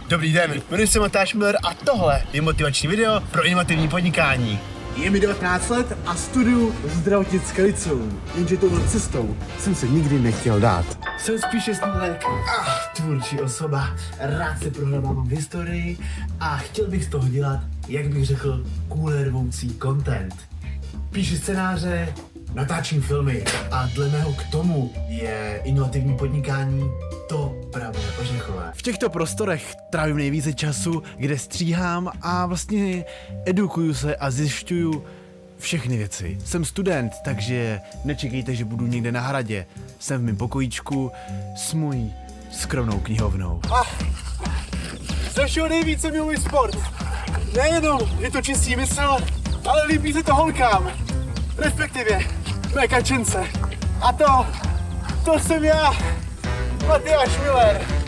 Dobrý den, jmenuji se Matáš Miller a tohle je motivační video pro inovativní podnikání. Je mi 19 let a studuju zdravotnické liceum, jenže touhle cestou jsem se nikdy nechtěl dát. Jsem spíše snílek a tvůrčí osoba, rád se prohrabávám v historii a chtěl bych z toho dělat, jak bych řekl, kůle rvoucí content. Píšu scénáře, natáčím filmy a dle mého k tomu je inovativní podnikání to pravé ořechové. V těchto prostorech trávím nejvíce času, kde stříhám a vlastně edukuju se a zjišťuju všechny věci. Jsem student, takže nečekejte, že budu někde na hradě. Jsem v mém pokojíčku s mojí skromnou knihovnou. Ze všeho nejvíce miluji sport. Nejenom je to čistý mysl, ale líbí se to holkám. Respektive mé kačence. A to jsem já, Matyáš Miller.